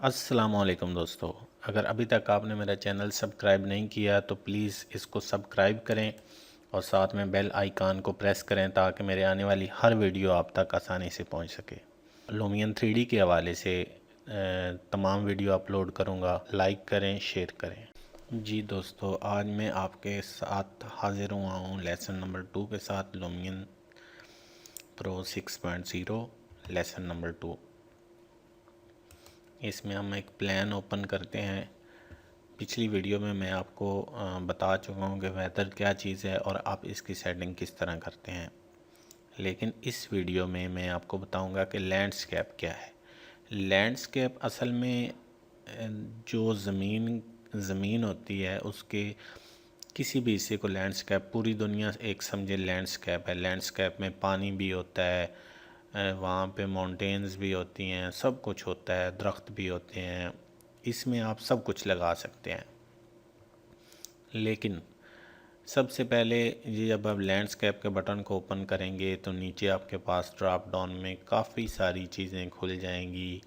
अस्सलामुअलैकुम दोस्तों। अगर अभी तक आपने मेरा चैनल सब्सक्राइब नहीं किया तो प्लीज़ इसको सब्सक्राइब करें और साथ में बेल आइकन को प्रेस करें ताकि मेरे आने वाली हर वीडियो आप तक आसानी से पहुंच सके। लूमियन 3D के हवाले से तमाम वीडियो अपलोड करूंगा। लाइक करें, शेयर करें। जी दोस्तों, आज मैं आपके साथ हाज़िर हुआ हूँ लेसन नंबर 2 के साथ, लूमियन प्रो 6.0 लेसन नंबर 2। इसमें हम एक प्लान ओपन करते हैं। पिछली वीडियो में मैं आपको बता चुका हूँ कि वेदर क्या चीज़ है और आप इसकी सेटिंग किस तरह करते हैं, लेकिन इस वीडियो में मैं आपको बताऊँगा कि लैंडस्केप क्या है। लैंडस्केप असल में जो ज़मीन होती है उसके किसी भी हिस्से को लैंडस्केप, पूरी दुनिया एक समझे लैंडस्केप है। लैंडस्केप में पानी भी होता है, वहाँ पे माउंटेन्स भी होती हैं, सब कुछ होता है, दरख्त भी होते हैं। इसमें आप सब कुछ लगा सकते हैं। लेकिन सबसे पहले ये जब आप लैंडस्केप के बटन को ओपन करेंगे तो नीचे आपके पास ड्रॉप डाउन में काफ़ी सारी चीज़ें खुल जाएंगी।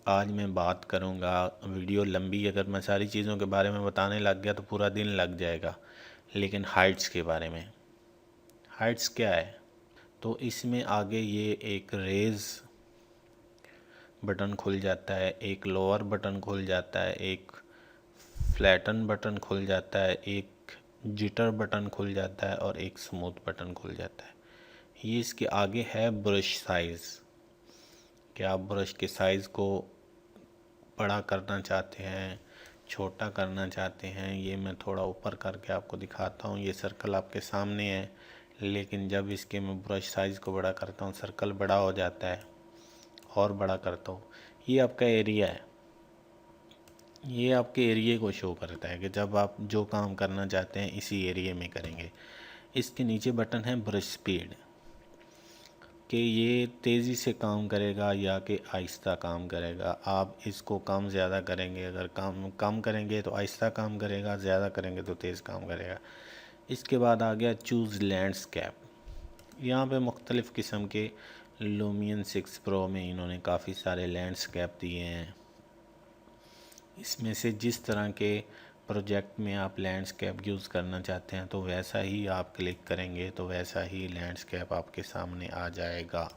आज मैं बात करूँगा, वीडियो लंबी, अगर मैं सारी चीज़ों के बारे में बताने लग गया तो पूरा दिन लग जाएगा। लेकिन हाइट्स के बारे में, हाइट्स क्या है, तो इसमें आगे ये एक रेज़ बटन खुल जाता है, एक लोअर बटन खुल जाता है, एक फ्लैटन बटन खुल जाता है, एक जिटर बटन खुल जाता है और एक स्मूथ बटन खुल जाता है। ये इसके आगे है ब्रश साइज़, कि आप ब्रश के साइज़ को बड़ा करना चाहते हैं, छोटा करना चाहते हैं। ये मैं थोड़ा ऊपर करके आपको दिखाता हूँ। ये सर्कल आपके सामने है, लेकिन जब इसके मैं ब्रश साइज़ को बड़ा करता हूँ सर्कल बड़ा हो जाता है, और बड़ा करता हूँ। ये आपका एरिया है, ये आपके एरिया को शो करता है कि जब आप जो काम करना चाहते हैं इसी एरिया में करेंगे। इसके नीचे बटन है ब्रश स्पीड, कि ये तेज़ी से काम करेगा या कि आहिस्ता काम करेगा। आप इसको कम ज़्यादा करेंगे, अगर काम कम करेंगे तो आहिस्ता काम करेगा, ज़्यादा करेंगे तो तेज़ काम करेगा। इसके बाद आ गया चूज़ लैंडस्केप। यहाँ पे मुख्तलिफ़ किस्म के लूमियन 6 प्रो में इन्होंने काफ़ी सारे लैंडस्केप दिए हैं। इसमें से जिस तरह के प्रोजेक्ट में आप लैंडस्केप यूज़ करना चाहते हैं तो वैसा ही आप क्लिक करेंगे तो वैसा ही लैंडस्केप आपके सामने आ जाएगा।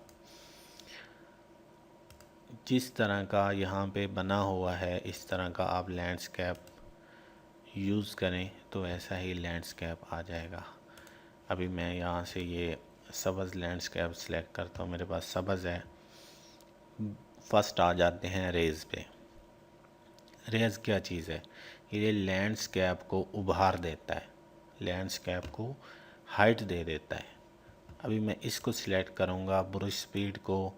जिस तरह का यहाँ पे बना हुआ है इस तरह का आप लैंडस्केप यूज़ करें तो ऐसा ही लैंडस्केप आ जाएगा। अभी मैं यहाँ से ये सब्ज़ लैंडस्केप सेलेक्ट करता हूँ, मेरे पास सब्ज़ है। फर्स्ट आ जाते हैं रेज़ पे। रेज़ क्या चीज़ है, ये लैंडस्केप को उभार देता है, लैंडस्केप को हाइट दे देता है। अभी मैं इसको सिलेक्ट करूँगा, ब्रश स्पीड को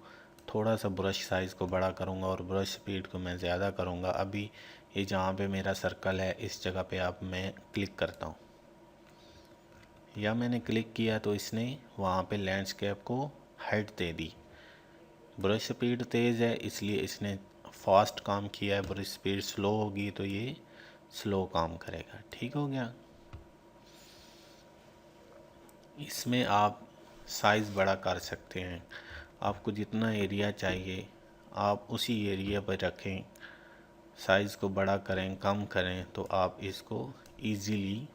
थोड़ा सा, ब्रश साइज़ को बड़ा करूँगा और ब्रश स्पीड को मैं ज़्यादा करूँगा। अभी ये जहाँ पे मेरा सर्कल है इस जगह पे आप मैं क्लिक करता हूँ, या मैंने क्लिक किया तो इसने वहाँ पे लैंडस्केप को हाइट दे दी। ब्रश स्पीड तेज़ है इसलिए इसने फास्ट काम किया है, ब्रश स्पीड स्लो होगी तो ये स्लो काम करेगा। ठीक हो गया। इसमें आप साइज़ बड़ा कर सकते हैं, आपको जितना एरिया चाहिए आप उसी एरिया पर रखें। साइज़ को बड़ा करें, कम करें तो आप इसको इजीली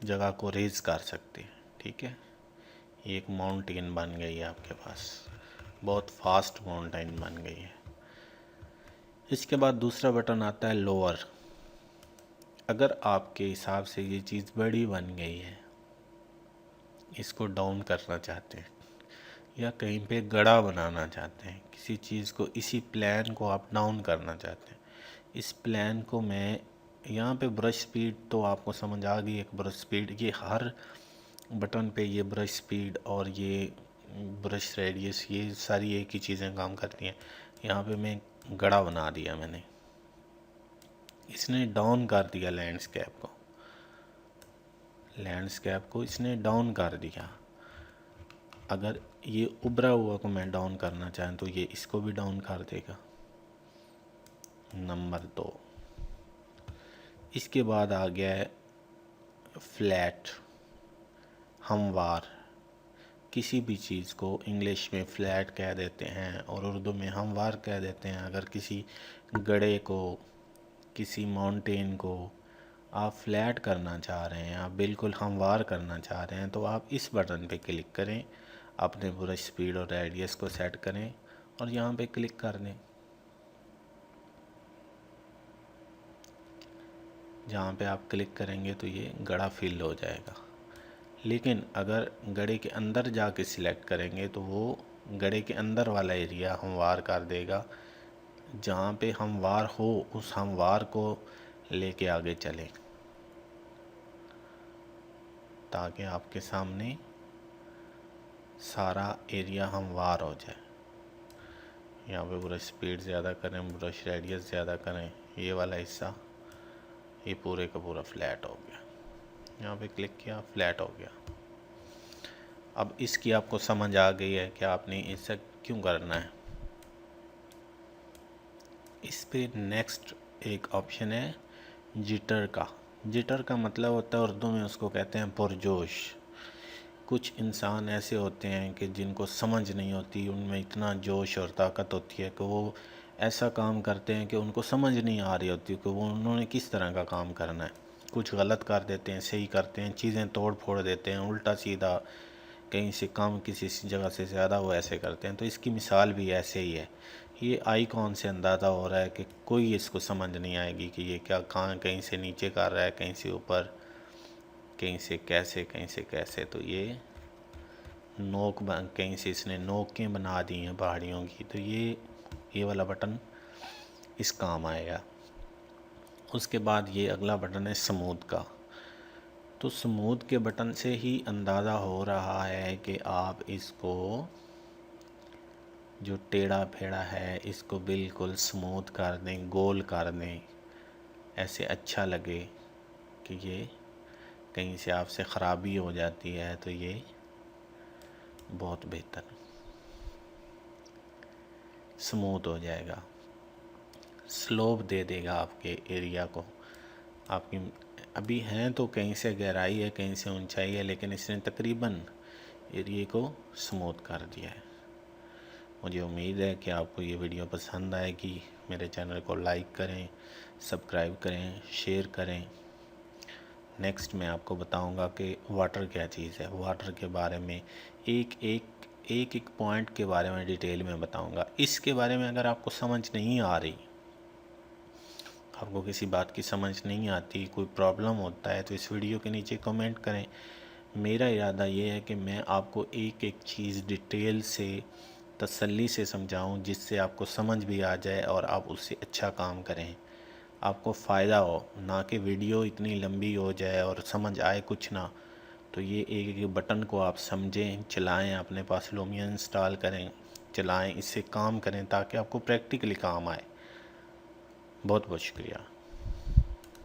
जगह को रेज़ कर सकते हैं। ठीक है, ये एक माउंटेन बन गई है आपके पास, बहुत फास्ट माउंटेन बन गई है। इसके बाद दूसरा बटन आता है लोअर। अगर आपके हिसाब से ये चीज़ बड़ी बन गई है, इसको डाउन करना चाहते हैं या कहीं पे गड़ा बनाना चाहते हैं, किसी चीज़ को, इसी प्लान को आप डाउन करना चाहते हैं, इस प्लान को मैं यहाँ पे ब्रश स्पीड तो आपको समझ आ गई। एक ब्रश स्पीड, ये हर बटन पे ये ब्रश स्पीड और ये ब्रश रेडियस, ये सारी एक ही चीज़ें काम करती हैं। यहाँ पे मैं गड़ा बना दिया मैंने, इसने डाउन कर दिया लैंडस्केप को इसने डाउन कर दिया। अगर ये उभरा हुआ को मैं डाउन करना चाहें तो ये इसको भी डाउन कर देगा। नंबर 2। इसके बाद आ गया है फ्लैट, हमवार। किसी भी चीज़ को इंग्लिश में फ्लैट कह देते हैं और उर्दू में हमवार कह देते हैं। अगर किसी गड्ढे को, किसी माउंटेन को आप फ्लैट करना चाह रहे हैं, आप बिल्कुल हमवार करना चाह रहे हैं, तो आप इस बटन पे क्लिक करें, अपने पूरा स्पीड और रेडियस को सेट करें और यहाँ पे क्लिक कर दें। जहाँ पे आप क्लिक करेंगे तो ये गड्ढा फिल हो जाएगा। लेकिन अगर गड्ढे के अंदर जाके सिलेक्ट करेंगे तो वो गड्ढे के अंदर वाला एरिया हमवार कर देगा। जहाँ पे हमवार हो उस हमवार को लेके आगे चलें ताकि आपके सामने सारा एरिया हमवार हो जाए। यहाँ पे पूरा स्पीड ज़्यादा करें, ब्रश रेडियस ज़्यादा करें, ये वाला हिस्सा ये पूरे का पूरा फ्लैट हो गया। यहाँ पे क्लिक किया, फ्लैट हो गया। अब इसकी आपको समझ आ गई है कि आपने ऐसा क्यों करना है। इस पे नेक्स्ट एक ऑप्शन है जिटर का। जिटर का मतलब होता है, उर्दू में उसको कहते हैं पुरजोश। कुछ इंसान ऐसे होते हैं कि जिनको समझ नहीं होती, उनमें इतना जोश और ताकत होती है कि वो ऐसा काम करते हैं कि उनको समझ नहीं आ रही होती कि वो उन्होंने किस तरह का काम करना है। कुछ गलत कर देते हैं, सही करते हैं, चीज़ें तोड़ फोड़ देते हैं, उल्टा सीधा, कहीं से कम किसी जगह से ज़्यादा वो ऐसे करते हैं। तो इसकी मिसाल भी ऐसे ही है। ये आइकॉन से अंदाज़ा हो रहा है कि कोई इसको समझ नहीं आएगी कि ये क्या, कहाँ, कहीं से नीचे कर रहा है, कहीं से ऊपर, कहीं से कैसे, कहीं से कैसे। तो ये नोक कहीं से इसने नोकें बना दी हैं पहाड़ियों की। तो ये वाला बटन इस काम आएगा। उसके बाद ये अगला बटन है स्मूथ का। तो स्मूथ के बटन से ही अंदाज़ा हो रहा है कि आप इसको, जो टेढ़ा फेड़ा है, इसको बिल्कुल स्मूथ कर दें, गोल कर दें, ऐसे अच्छा लगे कि ये कहीं से आपसे ख़राबी हो जाती है तो ये बहुत बेहतर स्मूथ हो जाएगा, स्लोप दे देगा आपके एरिया को। आपकी अभी हैं तो कहीं से गहराई है, कहीं से ऊंचाई है, लेकिन इसने तकरीबन एरिया को स्मूथ कर दिया है। मुझे उम्मीद है कि आपको ये वीडियो पसंद आएगी। मेरे चैनल को लाइक करें, सब्सक्राइब करें, शेयर करें। नेक्स्ट मैं आपको बताऊंगा कि वाटर क्या चीज़ है। वाटर के बारे में एक पॉइंट के बारे में डिटेल में बताऊंगा। इसके बारे में अगर आपको समझ नहीं आ रही, आपको किसी बात की समझ नहीं आती, कोई प्रॉब्लम होता है, तो इस वीडियो के नीचे कमेंट करें। मेरा इरादा ये है कि मैं आपको एक एक चीज़ डिटेल से, तसल्ली से समझाऊं, जिससे आपको समझ भी आ जाए और आप उससे अच्छा काम करें, आपको फ़ायदा हो, ना कि वीडियो इतनी लंबी हो जाए और समझ आए कुछ ना। तो ये एक एक बटन को आप समझें, चलाएं, अपने पास लूमिया इंस्टॉल करें, चलाएं, इससे काम करें ताकि आपको प्रैक्टिकली काम आए। बहुत बहुत शुक्रिया।